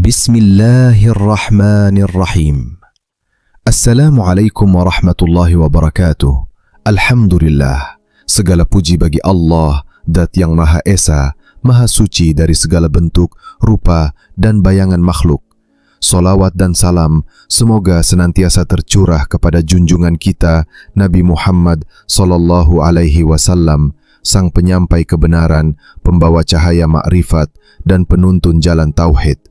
Bismillahirrahmanirrahim. Assalamualaikum warahmatullahi wabarakatuh. Alhamdulillah, segala puji bagi Allah, Dat yang Maha Esa, Maha Suci dari segala bentuk, rupa, dan bayangan makhluk. Salawat dan salam semoga senantiasa tercurah kepada junjungan kita Nabi Muhammad sallallahu alaihi wasallam, sang penyampai kebenaran, pembawa cahaya makrifat, dan penuntun jalan tauhid.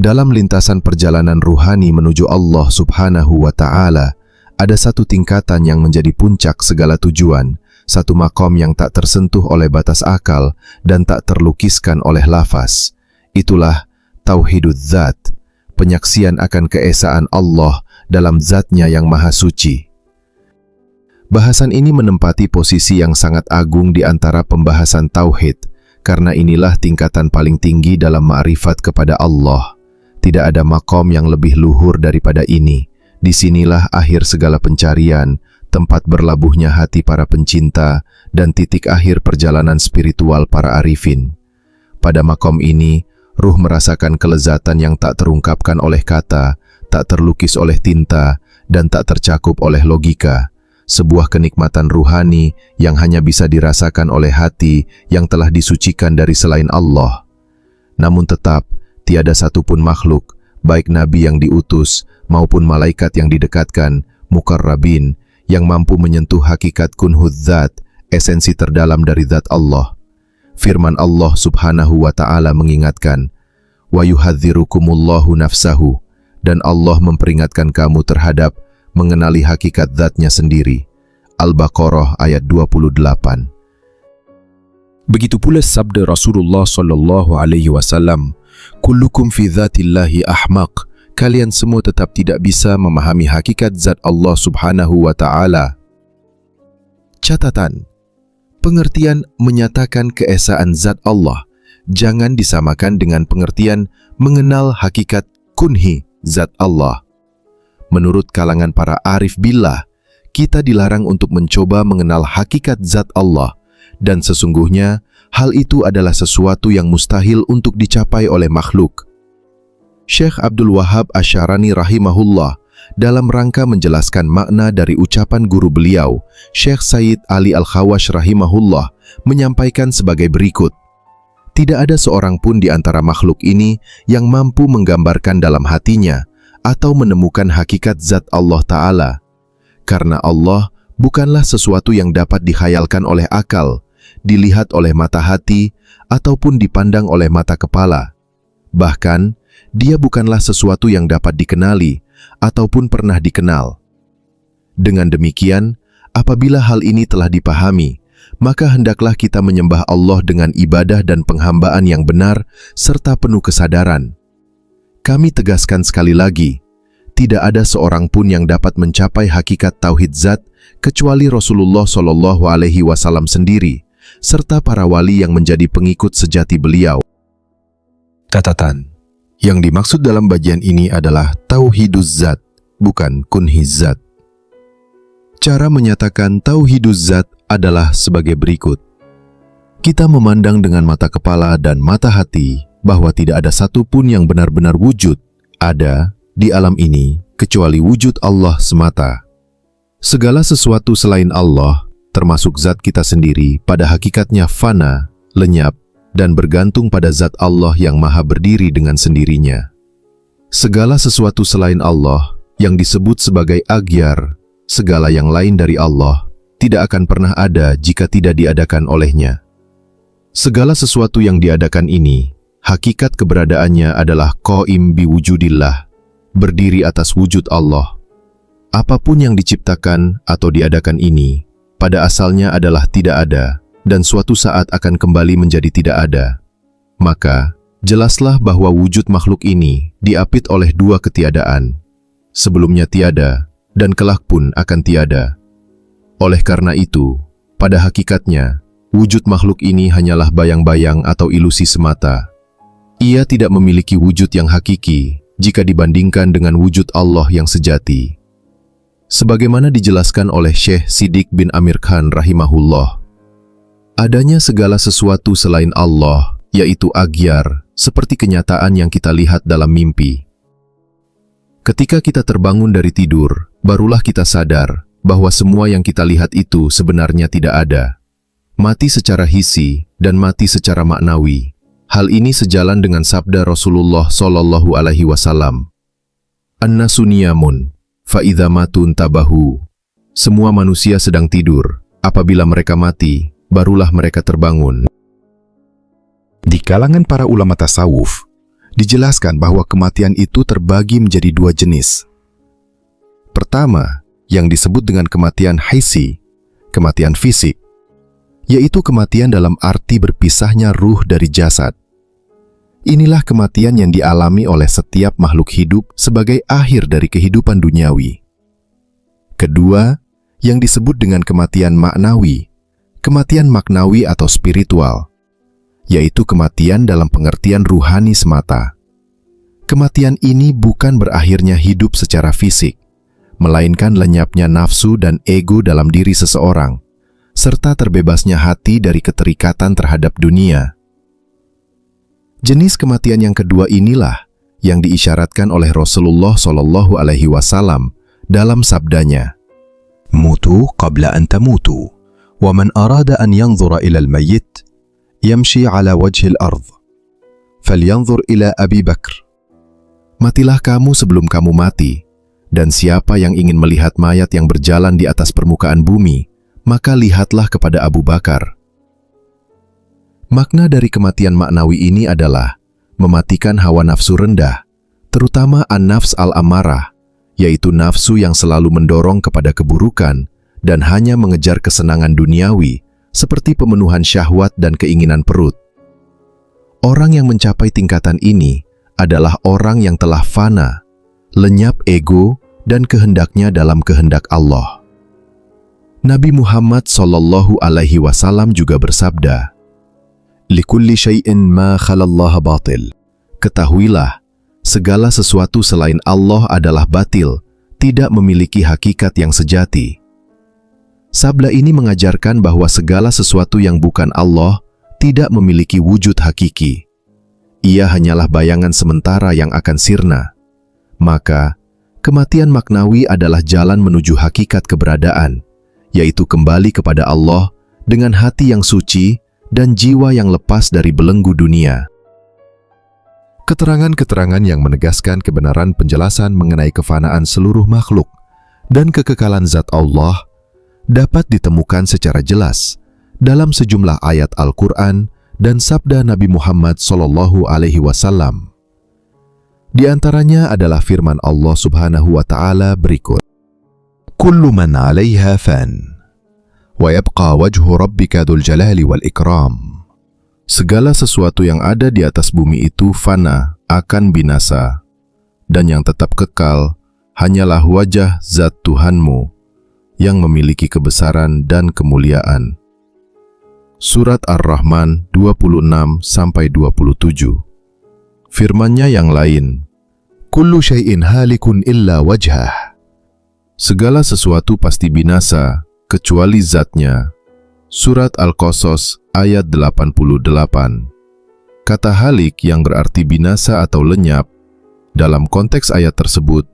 Dalam lintasan perjalanan ruhani menuju Allah Subhanahu wa Ta'ala, ada satu tingkatan yang menjadi puncak segala tujuan, satu makom yang tak tersentuh oleh batas akal dan tak terlukiskan oleh lafaz. Itulah Tauhiduz Zat, penyaksian akan keesaan Allah dalam zatnya yang maha suci. Bahasan ini menempati posisi yang sangat agung di antara pembahasan tauhid, karena inilah tingkatan paling tinggi dalam ma'rifat kepada Allah. Tidak ada makom yang lebih luhur daripada ini. Disinilah akhir segala pencarian, tempat berlabuhnya hati para pencinta, dan titik akhir perjalanan spiritual para arifin. Pada makom ini, ruh merasakan kelezatan yang tak terungkapkan oleh kata, tak terlukis oleh tinta, dan tak tercakup oleh logika. Sebuah kenikmatan ruhani yang hanya bisa dirasakan oleh hati yang telah disucikan dari selain Allah. Namun tetap, tiada satupun makhluk, baik nabi yang diutus maupun malaikat yang didekatkan, muqarrabin, yang mampu menyentuh hakikat kunhuz zat, esensi terdalam dari zat Allah. Firman Allah Subhanahu wa Ta'ala mengingatkan, wa yuhadzirukumullahu nafsahu, dan Allah memperingatkan kamu terhadap mengenali hakikat zatnya sendiri. Al-Baqarah ayat 28. Begitu pula sabda Rasulullah sallallahu alaihi wasallam, kullukum fi dzatillahi ahmaq, kalian semua tetap tidak bisa memahami hakikat zat Allah Subhanahu wa Ta'ala. Catatan: pengertian menyatakan keesaan zat Allah jangan disamakan dengan pengertian mengenal hakikat kunhi zat Allah. Menurut kalangan para arif billah, kita dilarang untuk mencoba mengenal hakikat zat Allah, dan sesungguhnya hal itu adalah sesuatu yang mustahil untuk dicapai oleh makhluk. Syekh Abdul Wahab Asy'arani rahimahullah dalam rangka menjelaskan makna dari ucapan guru beliau, Syekh Sayyid Ali Al-Khawash rahimahullah, menyampaikan sebagai berikut. Tidak ada seorang pun di antara makhluk ini yang mampu menggambarkan dalam hatinya atau menemukan hakikat zat Allah Ta'ala. Karena Allah bukanlah sesuatu yang dapat dikhayalkan oleh akal, dilihat oleh mata hati, ataupun dipandang oleh mata kepala. Bahkan, Dia bukanlah sesuatu yang dapat dikenali, ataupun pernah dikenal. Dengan demikian, apabila hal ini telah dipahami, maka hendaklah kita menyembah Allah dengan ibadah dan penghambaan yang benar, serta penuh kesadaran. Kami tegaskan sekali lagi, tidak ada seorang pun yang dapat mencapai hakikat tauhid zat kecuali Rasulullah Shallallahu Alaihi Wasallam sendiri, serta para wali yang menjadi pengikut sejati beliau. Catatan: yang dimaksud dalam bagian ini adalah tauhiduz zat, bukan kunhiz zat. Cara menyatakan tauhiduz zat adalah sebagai berikut. Kita memandang dengan mata kepala dan mata hati bahwa tidak ada satu pun yang benar-benar wujud ada di alam ini kecuali wujud Allah semata. Segala sesuatu selain Allah, termasuk zat kita sendiri, pada hakikatnya fana, lenyap, dan bergantung pada zat Allah yang maha berdiri dengan sendirinya. Segala sesuatu selain Allah yang disebut sebagai aghyar, segala yang lain dari Allah, tidak akan pernah ada jika tidak diadakan olehnya. Segala sesuatu yang diadakan ini, hakikat keberadaannya adalah qaim biwujudillah, berdiri atas wujud Allah. Apapun yang diciptakan atau diadakan ini, pada asalnya adalah tidak ada, dan suatu saat akan kembali menjadi tidak ada. Maka, jelaslah bahwa wujud makhluk ini diapit oleh dua ketiadaan. Sebelumnya tiada, dan kelak pun akan tiada. Oleh karena itu, pada hakikatnya, wujud makhluk ini hanyalah bayang-bayang atau ilusi semata. Ia tidak memiliki wujud yang hakiki jika dibandingkan dengan wujud Allah yang sejati. Sebagaimana dijelaskan oleh Syekh Siddiq bin Amir Khan rahimahullah, adanya segala sesuatu selain Allah yaitu agyar, seperti kenyataan yang kita lihat dalam mimpi. Ketika kita terbangun dari tidur, barulah kita sadar bahwa semua yang kita lihat itu sebenarnya tidak ada. Mati secara hisi dan mati secara maknawi. Hal ini sejalan dengan sabda Rasulullah Shallallahu Alaihi Wasallam. An-nasu niyamun, fa idza matun tabahu. Semua manusia sedang tidur. Apabila mereka mati, barulah mereka terbangun. Di kalangan para ulama tasawuf, dijelaskan bahwa kematian itu terbagi menjadi dua jenis. Pertama, yang disebut dengan kematian hissi, kematian fisik, yaitu kematian dalam arti berpisahnya ruh dari jasad. Inilah kematian yang dialami oleh setiap makhluk hidup sebagai akhir dari kehidupan duniawi. Kedua, yang disebut dengan kematian maknawi atau spiritual, yaitu kematian dalam pengertian ruhani semata. Kematian ini bukan berakhirnya hidup secara fisik, melainkan lenyapnya nafsu dan ego dalam diri seseorang, serta terbebasnya hati dari keterikatan terhadap dunia. Jenis kematian yang kedua inilah yang diisyaratkan oleh Rasulullah Shallallahu Alaihi Wasallam dalam sabdanya, "Mutu qabla an tamutu, wa man arada an yanzura ila al-mayyit yamshi ala wajhi al-ard, falyanzur ila Abi Bakr." Matilah kamu sebelum kamu mati, dan siapa yang ingin melihat mayat yang berjalan di atas permukaan bumi, maka lihatlah kepada Abu Bakar. Makna dari kematian maknawi ini adalah mematikan hawa nafsu rendah, terutama an-nafs al-amarah, yaitu nafsu yang selalu mendorong kepada keburukan dan hanya mengejar kesenangan duniawi, seperti pemenuhan syahwat dan keinginan perut. Orang yang mencapai tingkatan ini adalah orang yang telah fana, lenyap ego dan kehendaknya dalam kehendak Allah. Nabi Muhammad Shallallahu Alaihi Wasallam juga bersabda, "Likulli syai'in ma khalallaha batil." Ketahuilah, segala sesuatu selain Allah adalah batil, tidak memiliki hakikat yang sejati. Sabda ini mengajarkan bahwa segala sesuatu yang bukan Allah tidak memiliki wujud hakiki. Ia hanyalah bayangan sementara yang akan sirna. Maka, kematian maknawi adalah jalan menuju hakikat keberadaan, yaitu kembali kepada Allah dengan hati yang suci dan jiwa yang lepas dari belenggu dunia. Keterangan-keterangan yang menegaskan kebenaran penjelasan mengenai kefanaan seluruh makhluk dan kekekalan zat Allah dapat ditemukan secara jelas dalam sejumlah ayat Al-Quran dan sabda Nabi Muhammad Shallallahu Alaihi Wasallam. Di antaranya adalah firman Allah Subhanahu wa Ta'ala berikut, "Kullu man 'alaiha fan, wa yabqa wajhu rabbika dzul jalali wal ikram." Segala sesuatu yang ada di atas bumi itu fana, akan binasa, dan yang tetap kekal hanyalah wajah zat Tuhanmu yang memiliki kebesaran dan kemuliaan. Surat Ar-Rahman 26-27. Firman-Nya yang lain, "Kullu syai'in halikun illa wajhah." Segala sesuatu pasti binasa, kecuali zatnya. Surat Al-Qasas ayat 88. Kata halik yang berarti binasa atau lenyap, dalam konteks ayat tersebut,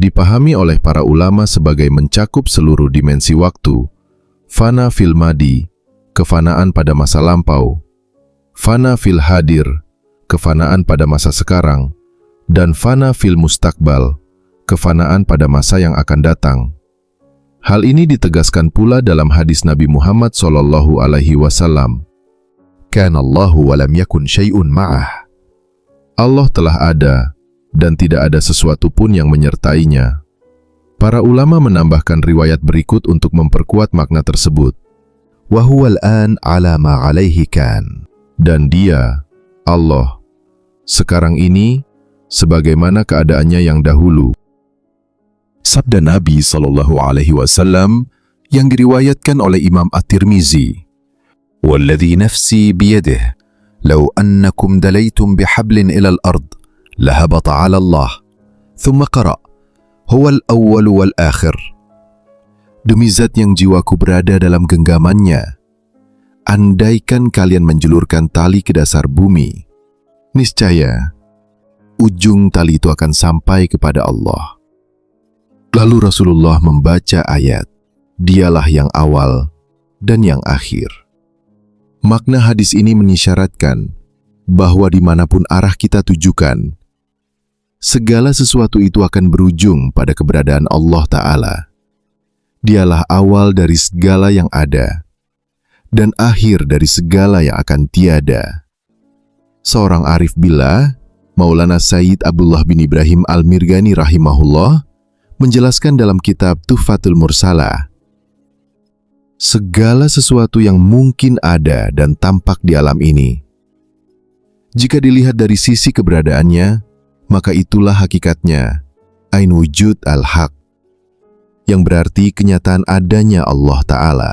dipahami oleh para ulama sebagai mencakup seluruh dimensi waktu, fana fil madi, kefanaan pada masa lampau, fana fil hadir, kefanaan pada masa sekarang, dan fana fil mustakbal, kefanaan pada masa yang akan datang. Hal ini ditegaskan pula dalam hadis Nabi Muhammad Shallallahu Alaihi Wasallam. "Kana Allahu wa lam yakun syai'un ma'ah." Allah telah ada dan tidak ada sesuatu pun yang menyertainya. Para ulama menambahkan riwayat berikut untuk memperkuat makna tersebut. "Wa huwal an 'ala ma 'alaihi kan." Dan Dia, Allah, sekarang ini sebagaimana keadaannya yang dahulu. Sabda Nabi Sallallahu Alaihi Wasallam yang diriwayatkan oleh Imam At-Tirmizi, "Walladhi nafsi biyadihi, law annakum dalaytum bihablin ila al-ard, lahabata 'ala Allah." Thumma qara, "Huwal awwal wal akhir." Demi zat yang jiwaku berada dalam genggamannya, andaikan kalian menjulurkan tali ke dasar bumi, niscaya ujung tali itu akan sampai kepada Allah. Lalu Rasulullah membaca ayat, Dialah yang awal dan yang akhir. Makna hadis ini mengisyaratkan bahwa dimanapun arah kita tujukan, segala sesuatu itu akan berujung pada keberadaan Allah Ta'ala. Dialah awal dari segala yang ada dan akhir dari segala yang akan tiada. Seorang arif billah, Maulana Sayyid Abdullah bin Ibrahim Al-Mirghani rahimahullah, menjelaskan dalam kitab Tuhfatul Mursalah, segala sesuatu yang mungkin ada dan tampak di alam ini, jika dilihat dari sisi keberadaannya, maka itulah hakikatnya Ain Wujud Al-Haq, yang berarti kenyataan adanya Allah Ta'ala.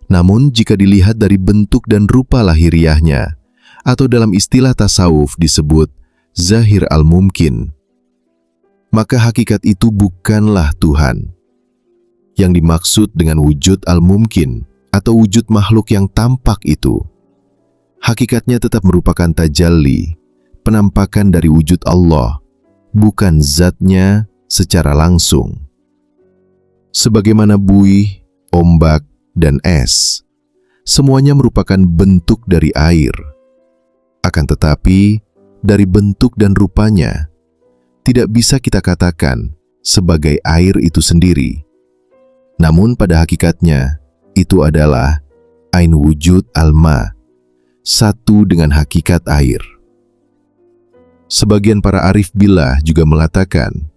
Namun jika dilihat dari bentuk dan rupa lahiriahnya, atau dalam istilah tasawuf disebut Zahir Al-Mumkin, maka hakikat itu bukanlah Tuhan. Yang dimaksud dengan wujud al-mumkin atau wujud makhluk yang tampak itu, hakikatnya tetap merupakan tajalli, penampakan dari wujud Allah, bukan zatnya secara langsung. Sebagaimana buih, ombak, dan es, semuanya merupakan bentuk dari air. Akan tetapi, dari bentuk dan rupanya, tidak bisa kita katakan sebagai air itu sendiri. Namun pada hakikatnya, itu adalah Ain Wujud Al-Ma, satu dengan hakikat air. Sebagian para arif billah juga mengatakan,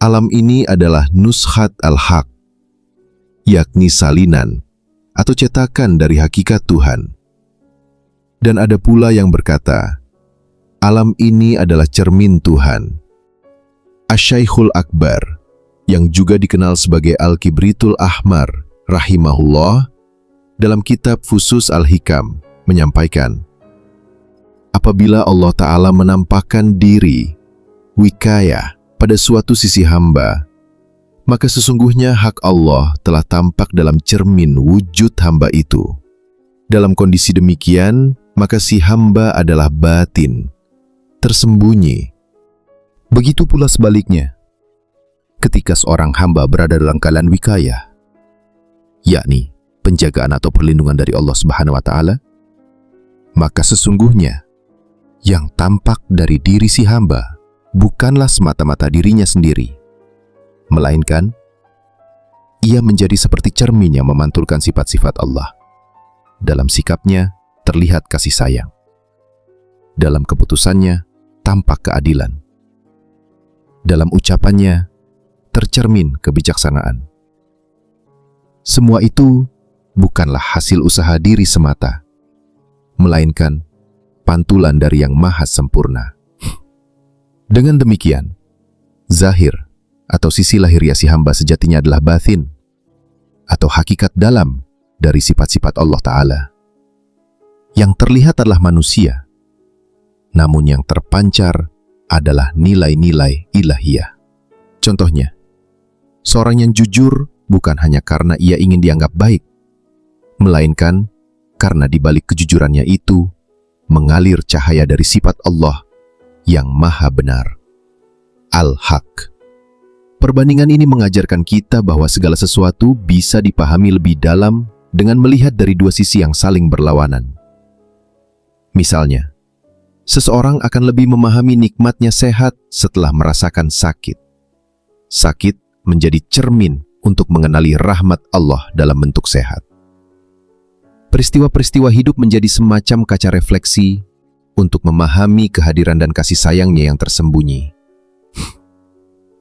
alam ini adalah Nuskhat Al-Haq, yakni salinan atau cetakan dari hakikat Tuhan. Dan ada pula yang berkata, alam ini adalah cermin Tuhan. Asy-Syaikhul Akbar, yang juga dikenal sebagai Al-Kibritul Ahmar, rahimahullah, dalam kitab Fusus Al-Hikam, menyampaikan, apabila Allah Ta'ala menampakkan diri, wikayah, pada suatu sisi hamba, maka sesungguhnya hak Allah telah tampak dalam cermin wujud hamba itu. Dalam kondisi demikian, maka si hamba adalah batin, tersembunyi. Begitu pula sebaliknya, ketika seorang hamba berada dalam keadaan wikayah, yakni penjagaan atau perlindungan dari Allah Subhanahu wa Ta'ala, maka sesungguhnya yang tampak dari diri si hamba bukanlah semata-mata dirinya sendiri, melainkan ia menjadi seperti cermin yang memantulkan sifat-sifat Allah. Dalam sikapnya terlihat kasih sayang, dalam keputusannya tampak keadilan, dalam ucapannya tercermin kebijaksanaan. Semua itu bukanlah hasil usaha diri semata, melainkan pantulan dari yang maha sempurna. Dengan demikian, zahir atau sisi lahiriah si hamba sejatinya adalah batin atau hakikat dalam dari sifat-sifat Allah Ta'ala. Yang terlihat adalah manusia, namun yang terpancar adalah nilai-nilai ilahiyah. Contohnya, seorang yang jujur bukan hanya karena ia ingin dianggap baik, melainkan karena di balik kejujurannya itu mengalir cahaya dari sifat Allah yang maha benar, Al-Haq. Perbandingan ini mengajarkan kita bahwa segala sesuatu bisa dipahami lebih dalam dengan melihat dari dua sisi yang saling berlawanan. Misalnya, seseorang akan lebih memahami nikmatnya sehat setelah merasakan sakit. Sakit menjadi cermin untuk mengenali rahmat Allah dalam bentuk sehat. Peristiwa-peristiwa hidup menjadi semacam kaca refleksi untuk memahami kehadiran dan kasih sayangnya yang tersembunyi.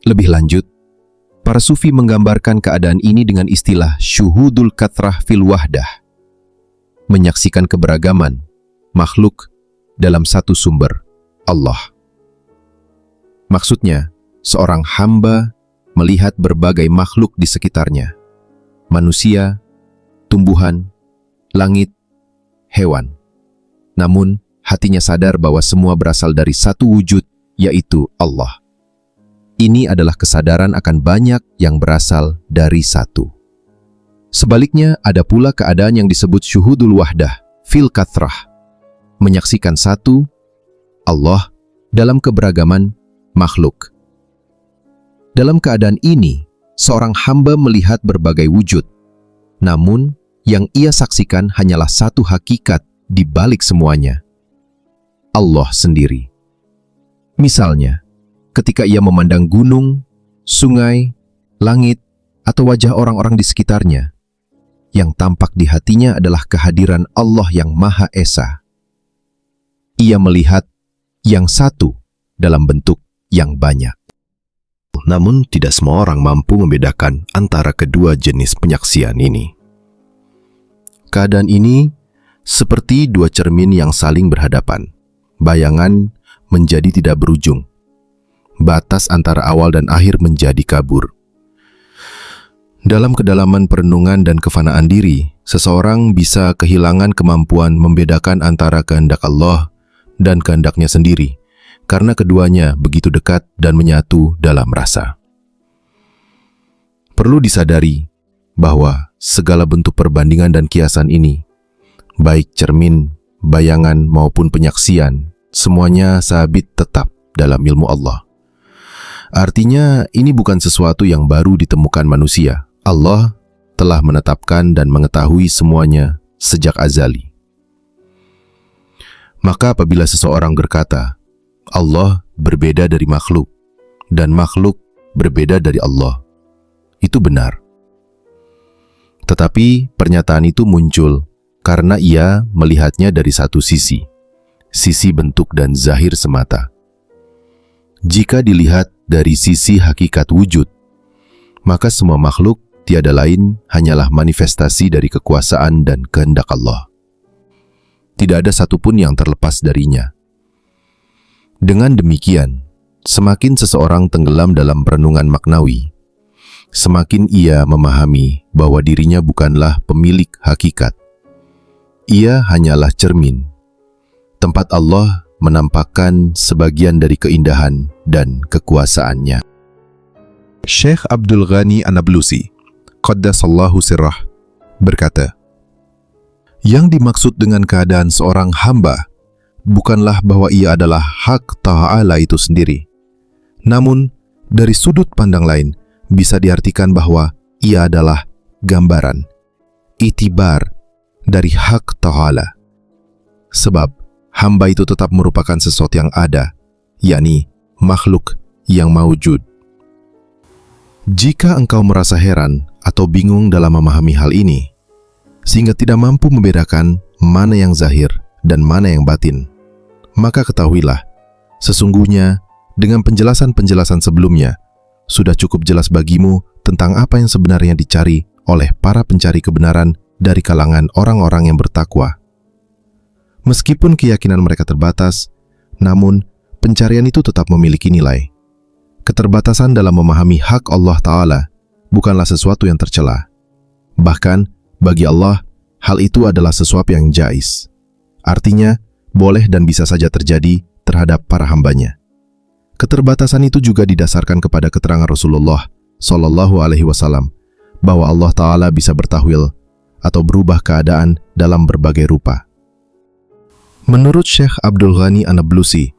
Lebih lanjut, para sufi menggambarkan keadaan ini dengan istilah syuhudul kathrah fil wahdah, menyaksikan keberagaman makhluk dalam satu sumber, Allah. Maksudnya, seorang hamba melihat berbagai makhluk di sekitarnya, manusia, tumbuhan, langit, hewan. Namun, hatinya sadar bahwa semua berasal dari satu wujud, yaitu Allah. Ini adalah kesadaran akan banyak yang berasal dari satu. Sebaliknya, ada pula keadaan yang disebut syuhudul wahdah, fil kathrah, menyaksikan satu, Allah, dalam keberagaman makhluk. Dalam keadaan ini, seorang hamba melihat berbagai wujud, namun yang ia saksikan hanyalah satu hakikat di balik semuanya, Allah sendiri. Misalnya, ketika ia memandang gunung, sungai, langit, atau wajah orang-orang di sekitarnya, yang tampak di hatinya adalah kehadiran Allah yang Maha Esa. Ia melihat yang satu dalam bentuk yang banyak. Namun tidak semua orang mampu membedakan antara kedua jenis penyaksian ini. Keadaan ini seperti dua cermin yang saling berhadapan. Bayangan menjadi tidak berujung. Batas antara awal dan akhir menjadi kabur. Dalam kedalaman perenungan dan kefanaan diri, seseorang bisa kehilangan kemampuan membedakan antara kehendak Allah dan kehendaknya sendiri, karena keduanya begitu dekat dan menyatu dalam rasa. Perlu disadari bahwa segala bentuk perbandingan dan kiasan ini, baik cermin, bayangan maupun penyaksian, semuanya sabit tetap dalam ilmu Allah. Artinya, ini bukan sesuatu yang baru ditemukan manusia. Allah telah menetapkan dan mengetahui semuanya sejak azali. Maka apabila seseorang berkata, Allah berbeda dari makhluk, dan makhluk berbeda dari Allah, itu benar. Tetapi pernyataan itu muncul karena ia melihatnya dari satu sisi bentuk dan zahir semata. Jika dilihat dari sisi hakikat wujud, maka semua makhluk tiada lain hanyalah manifestasi dari kekuasaan dan kehendak Allah. Tidak ada satupun yang terlepas darinya. Dengan demikian, semakin seseorang tenggelam dalam perenungan maknawi, semakin ia memahami bahwa dirinya bukanlah pemilik hakikat. Ia hanyalah cermin, tempat Allah menampakkan sebagian dari keindahan dan kekuasaannya. Syekh Abdul Ghani An-Nablusi, Qaddasallahu sirrah, berkata, yang dimaksud dengan keadaan seorang hamba bukanlah bahwa ia adalah hak Ta'ala itu sendiri. Namun, dari sudut pandang lain, bisa diartikan bahwa ia adalah gambaran, itibar dari hak Ta'ala. Sebab, hamba itu tetap merupakan sesuatu yang ada, yakni makhluk yang maujud. Jika engkau merasa heran atau bingung dalam memahami hal ini, sehingga tidak mampu membedakan mana yang zahir dan mana yang batin, maka ketahuilah, sesungguhnya dengan penjelasan-penjelasan sebelumnya, sudah cukup jelas bagimu tentang apa yang sebenarnya dicari oleh para pencari kebenaran dari kalangan orang-orang yang bertakwa. Meskipun keyakinan mereka terbatas, namun pencarian itu tetap memiliki nilai. Keterbatasan dalam memahami hak Allah Ta'ala bukanlah sesuatu yang tercela. Bahkan, bagi Allah, hal itu adalah sesuatu yang jais. Artinya, boleh dan bisa saja terjadi terhadap para hambanya. Keterbatasan itu juga didasarkan kepada keterangan Rasulullah Shallallahu Alaihi Wasallam bahwa Allah Ta'ala bisa bertahwil atau berubah keadaan dalam berbagai rupa. Menurut Syekh Abdul Ghani An-Nablusi,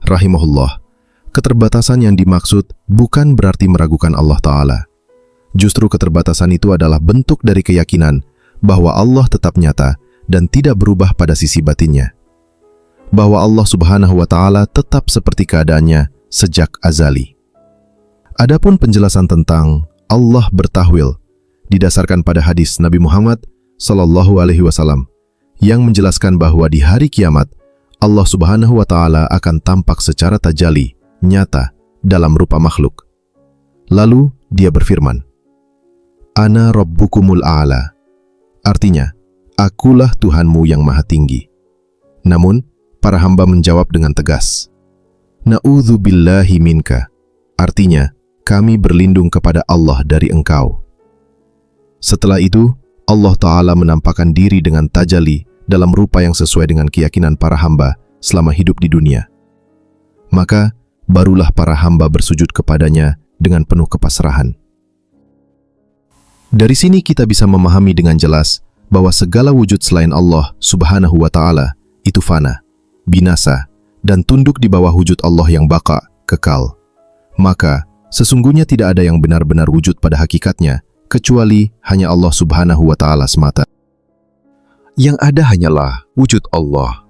rahimahullah, keterbatasan yang dimaksud bukan berarti meragukan Allah Ta'ala. Justru keterbatasan itu adalah bentuk dari keyakinan bahwa Allah tetap nyata dan tidak berubah pada sisi batinnya. Bahwa Allah Subhanahu wa Ta'ala tetap seperti keadaannya sejak azali. Adapun penjelasan tentang Allah bertahwil didasarkan pada hadis Nabi Muhammad Sallallahu Alaihi Wasallam yang menjelaskan bahwa di hari kiamat Allah Subhanahu wa Ta'ala akan tampak secara tajali, nyata dalam rupa makhluk. Lalu dia berfirman, Ana Rabbukumul A'la. Artinya, akulah Tuhanmu yang maha tinggi. Namun, para hamba menjawab dengan tegas, Na'udzubillahi minka. Artinya, kami berlindung kepada Allah dari engkau. Setelah itu, Allah Ta'ala menampakkan diri dengan tajali dalam rupa yang sesuai dengan keyakinan para hamba selama hidup di dunia. Maka, barulah para hamba bersujud kepadanya dengan penuh kepasrahan. Dari sini kita bisa memahami dengan jelas bahwa segala wujud selain Allah Subhanahu wa Ta'ala itu fana, binasa, dan tunduk di bawah wujud Allah yang baka, kekal. Maka, sesungguhnya tidak ada yang benar-benar wujud pada hakikatnya, kecuali hanya Allah Subhanahu wa Ta'ala semata. Yang ada hanyalah wujud Allah.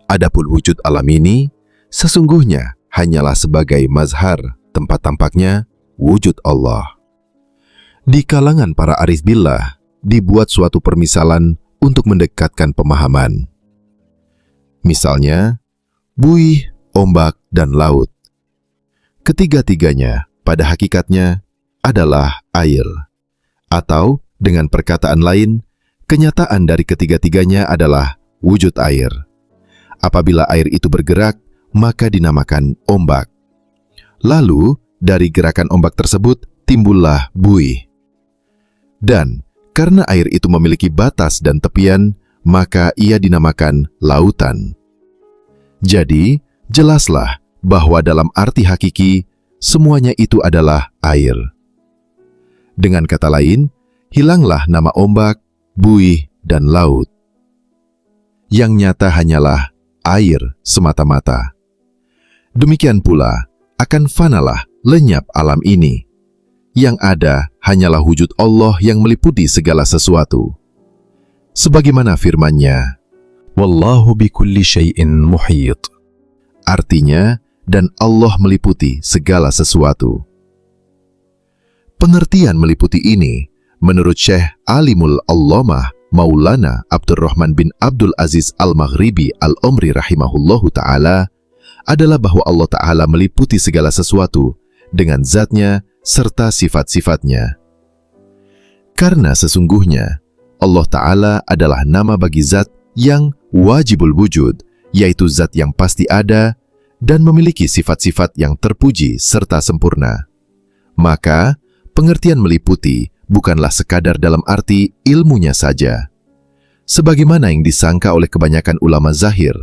Adapun wujud alam ini, sesungguhnya hanyalah sebagai mazhar, tempat tampaknya wujud Allah. Di kalangan para arif billah, dibuat suatu permisalan untuk mendekatkan pemahaman. Misalnya, buih, ombak, dan laut. Ketiga-tiganya pada hakikatnya adalah air. Atau dengan perkataan lain, kenyataan dari ketiga-tiganya adalah wujud air. Apabila air itu bergerak, maka dinamakan ombak. Lalu, dari gerakan ombak tersebut, timbullah buih. Dan karena air itu memiliki batas dan tepian, maka ia dinamakan lautan. Jadi, jelaslah bahwa dalam arti hakiki, semuanya itu adalah air. Dengan kata lain, hilanglah nama ombak, buih, dan laut. Yang nyata hanyalah air semata-mata. Demikian pula, akan fanalah lenyap alam ini. Yang ada hanyalah wujud Allah yang meliputi segala sesuatu. Sebagaimana firman-Nya, Wallahu bikulli syai'in muhit. artinya, dan Allah meliputi segala sesuatu. Pengertian meliputi ini, menurut Syekh Alimul Allamah Maulana Abdurrahman bin Abdul Aziz Al-Maghribi Al-Omri rahimahullahu ta'ala, adalah bahwa Allah Ta'ala meliputi segala sesuatu dengan zatnya serta sifat-sifatnya. Karena sesungguhnya, Allah Ta'ala adalah nama bagi zat yang wajibul wujud, yaitu zat yang pasti ada dan memiliki sifat-sifat yang terpuji serta sempurna. Maka, pengertian meliputi bukanlah sekadar dalam arti ilmunya saja. Sebagaimana yang disangka oleh kebanyakan ulama zahir,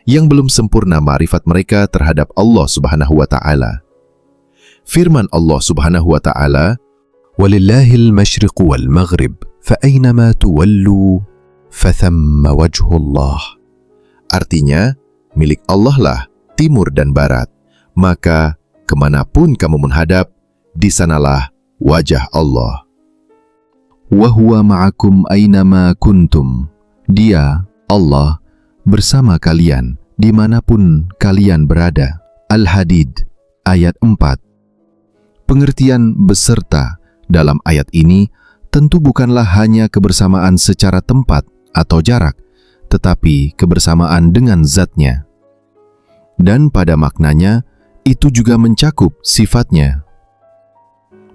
yang belum sempurna ma'rifat mereka terhadap Allah Subhanahu wa Ta'ala. Firman Allah Subhanahu wa Ta'ala, Walillahil masyriqu wal maghrib, fa'ainama tuwallu, fathamma wajhullah. artinya, milik Allah lah timur dan barat, maka kemanapun kamu menghadap, di sanalah wajah Allah. Wa huwa ma'akum aynama kuntum. Dia, Allah, bersama kalian dimanapun kalian berada. Al-Hadid, ayat 4. Pengertian beserta dalam ayat ini tentu bukanlah hanya kebersamaan secara tempat atau jarak, tetapi kebersamaan dengan zatnya. Dan pada maknanya, itu juga mencakup sifatnya.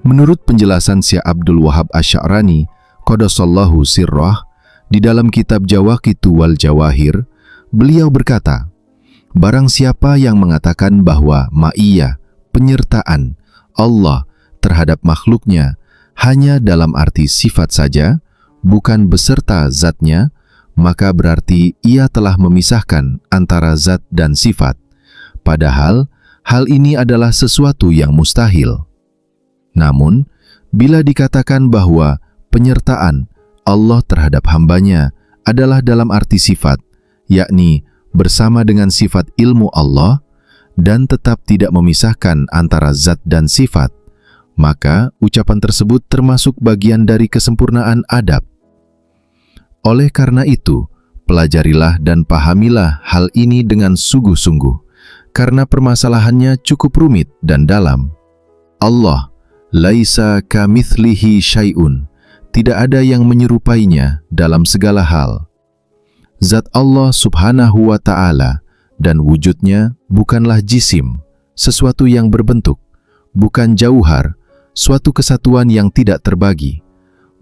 Menurut penjelasan Syekh Abdul Wahab Asy-Sya'rani, Qaddasallahu sirrah, di dalam kitab Jawaqitu wal Jawahir, beliau berkata, barang siapa yang mengatakan bahwa ma'iyah, penyertaan Allah terhadap makhluknya hanya dalam arti sifat saja, bukan beserta zatnya, maka berarti ia telah memisahkan antara zat dan sifat. Padahal, hal ini adalah sesuatu yang mustahil. Namun, bila dikatakan bahwa penyertaan Allah terhadap hambanya adalah dalam arti sifat, yakni bersama dengan sifat ilmu Allah, dan tetap tidak memisahkan antara zat dan sifat, maka ucapan tersebut termasuk bagian dari kesempurnaan adab. Oleh karena itu, pelajarilah dan pahamilah hal ini dengan sungguh-sungguh, karena permasalahannya cukup rumit dan dalam. Allah, laisa kamitslihi syai'un, tidak ada yang menyerupainya dalam segala hal. Zat Allah Subhanahu wa Ta'ala dan wujudnya bukanlah jisim, sesuatu yang berbentuk, bukan jauhar, suatu kesatuan yang tidak terbagi,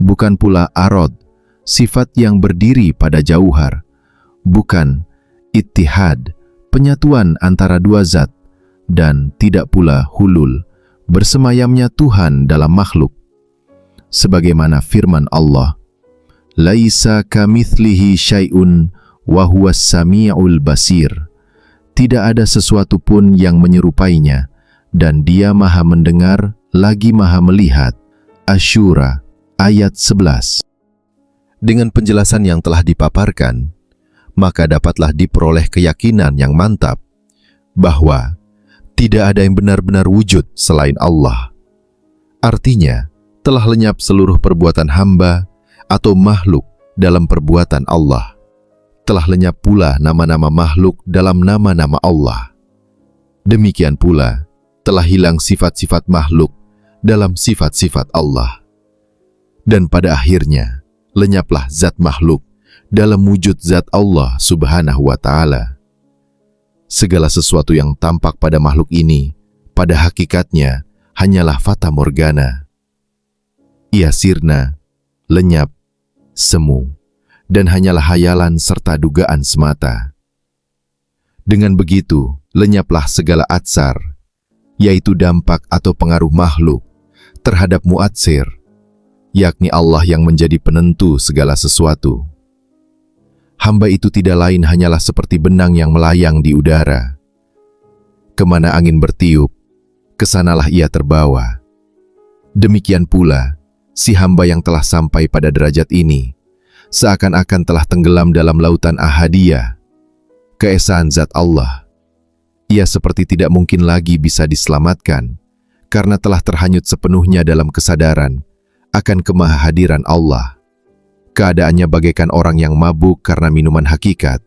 bukan pula arad, sifat yang berdiri pada jauhar, bukan ittihad, penyatuan antara dua zat, dan tidak pula hulul, bersemayamnya Tuhan dalam makhluk. Sebagaimana firman Allah, laisa kamitslihi syai'un wa huwas sami'ul basir. Tidak ada sesuatu pun yang menyerupainya, dan Dia Maha mendengar lagi Maha melihat. Asy-Syura ayat 11. Dengan penjelasan yang telah dipaparkan, maka dapatlah diperoleh keyakinan yang mantap bahwa tidak ada yang benar-benar wujud selain Allah. Artinya, telah lenyap seluruh perbuatan hamba atau makhluk dalam perbuatan Allah. Telah lenyap pula nama-nama makhluk dalam nama-nama Allah. Demikian pula, telah hilang sifat-sifat makhluk dalam sifat-sifat Allah. Dan pada akhirnya, lenyaplah zat makhluk dalam wujud zat Allah Subhanahu wa Ta'ala. Segala sesuatu yang tampak pada makhluk ini, pada hakikatnya hanyalah fata morgana. Ia sirna, lenyap, semu, dan hanyalah hayalan serta dugaan semata. Dengan begitu, lenyaplah segala atsar, yaitu dampak atau pengaruh makhluk terhadap muatsir, yakni Allah yang menjadi penentu segala sesuatu. Hamba itu tidak lain hanyalah seperti benang yang melayang di udara. Kemana angin bertiup, kesanalah ia terbawa. Demikian pula, si hamba yang telah sampai pada derajat ini, seakan-akan telah tenggelam dalam lautan ahadiyah, keesaan zat Allah. Ia seperti tidak mungkin lagi bisa diselamatkan, karena telah terhanyut sepenuhnya dalam kesadaran akan kemahahadiran Allah. Keadaannya bagaikan orang yang mabuk karena minuman hakikat,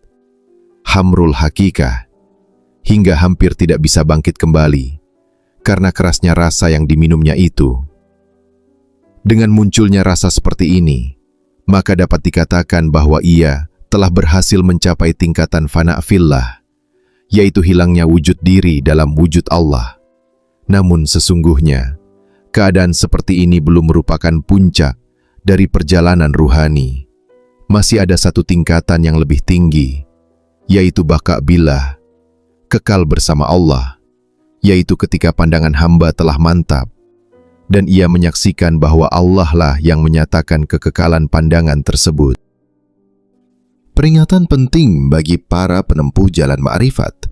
hamrul hakikah, hingga hampir tidak bisa bangkit kembali, karena kerasnya rasa yang diminumnya itu. Dengan munculnya rasa seperti ini, maka dapat dikatakan bahwa ia telah berhasil mencapai tingkatan fana fillah, yaitu hilangnya wujud diri dalam wujud Allah. Namun sesungguhnya, keadaan seperti ini belum merupakan puncak dari perjalanan ruhani. Masih ada satu tingkatan yang lebih tinggi, yaitu baka billah, kekal bersama Allah, yaitu ketika pandangan hamba telah mantap, dan ia menyaksikan bahwa Allah lah yang menyatakan kekekalan pandangan tersebut. Peringatan penting bagi para penempuh jalan ma'rifat.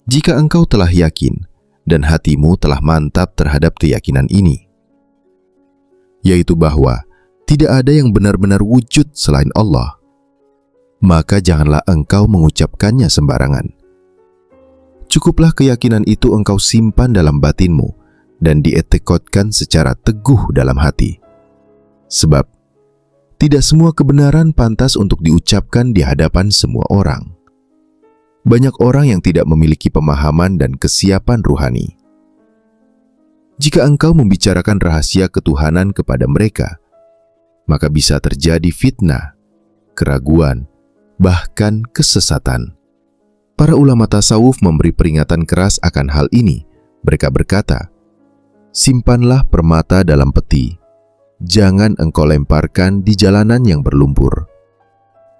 Jika engkau telah yakin, dan hatimu telah mantap terhadap keyakinan ini, yaitu bahwa tidak ada yang benar-benar wujud selain Allah, maka janganlah engkau mengucapkannya sembarangan. Cukuplah keyakinan itu engkau simpan dalam batinmu dan dietikotkan secara teguh dalam hati. Sebab, tidak semua kebenaran pantas untuk diucapkan di hadapan semua orang. Banyak orang yang tidak memiliki pemahaman dan kesiapan ruhani. Jika engkau membicarakan rahasia ketuhanan kepada mereka, maka bisa terjadi fitnah, keraguan, bahkan kesesatan. Para ulama tasawuf memberi peringatan keras akan hal ini. Mereka berkata, simpanlah permata dalam peti. Jangan engkau lemparkan di jalanan yang berlumpur.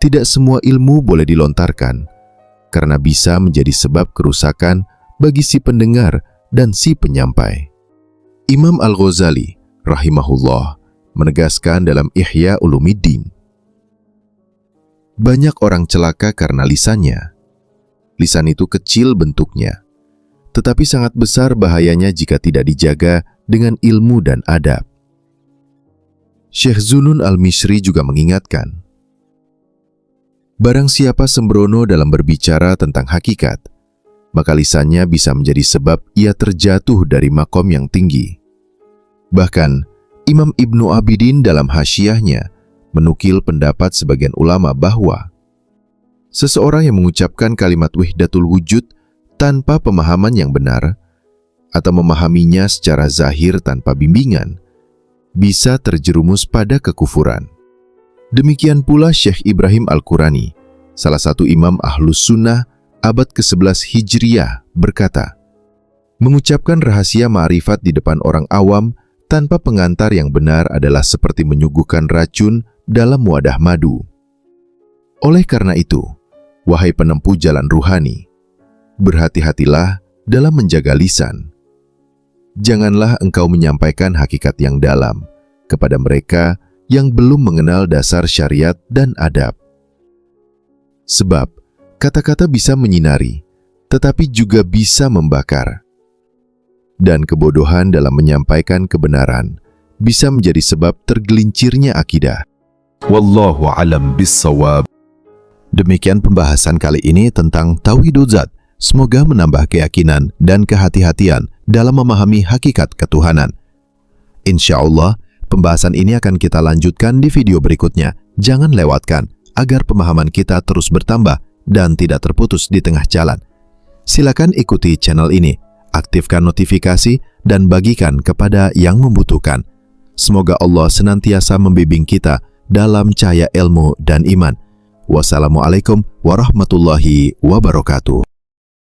Tidak semua ilmu boleh dilontarkan, karena bisa menjadi sebab kerusakan bagi si pendengar dan si penyampai. Imam Al-Ghazali rahimahullah menegaskan dalam Ihya Ulumiddin, banyak orang celaka karena lisannya. Lisan itu kecil bentuknya, tetapi sangat besar bahayanya jika tidak dijaga dengan ilmu dan adab. Syekh Zunun Al-Misri juga mengingatkan, barang siapa sembrono dalam berbicara tentang hakikat, maka lisannya bisa menjadi sebab ia terjatuh dari makom yang tinggi. Bahkan, Imam Ibnu Abidin dalam hasyiahnya menukil pendapat sebagian ulama bahwa seseorang yang mengucapkan kalimat wahdatul wujud tanpa pemahaman yang benar atau memahaminya secara zahir tanpa bimbingan bisa terjerumus pada kekufuran. Demikian pula Syekh Ibrahim Al-Qurani, salah satu imam Ahlus Sunnah abad ke-11 Hijriyah, berkata, mengucapkan rahasia ma'rifat di depan orang awam tanpa pengantar yang benar adalah seperti menyuguhkan racun dalam wadah madu. Oleh karena itu, wahai penempuh jalan ruhani, berhati-hatilah dalam menjaga lisan. Janganlah engkau menyampaikan hakikat yang dalam kepada mereka yang belum mengenal dasar syariat dan adab. Sebab, kata-kata bisa menyinari, tetapi juga bisa membakar. Dan kebodohan dalam menyampaikan kebenaran bisa menjadi sebab tergelincirnya akidah. Wallahu alam bissawab. Demikian pembahasan kali ini tentang Tauhidul Zat. Semoga menambah keyakinan dan kehati-hatian dalam memahami hakikat ketuhanan. Insya Allah, pembahasan ini akan kita lanjutkan di video berikutnya. Jangan lewatkan, agar pemahaman kita terus bertambah dan tidak terputus di tengah jalan. Silakan ikuti channel ini, aktifkan notifikasi, dan bagikan kepada yang membutuhkan. Semoga Allah senantiasa membimbing kita dalam cahaya ilmu dan iman. Wassalamualaikum warahmatullahi wabarakatuh.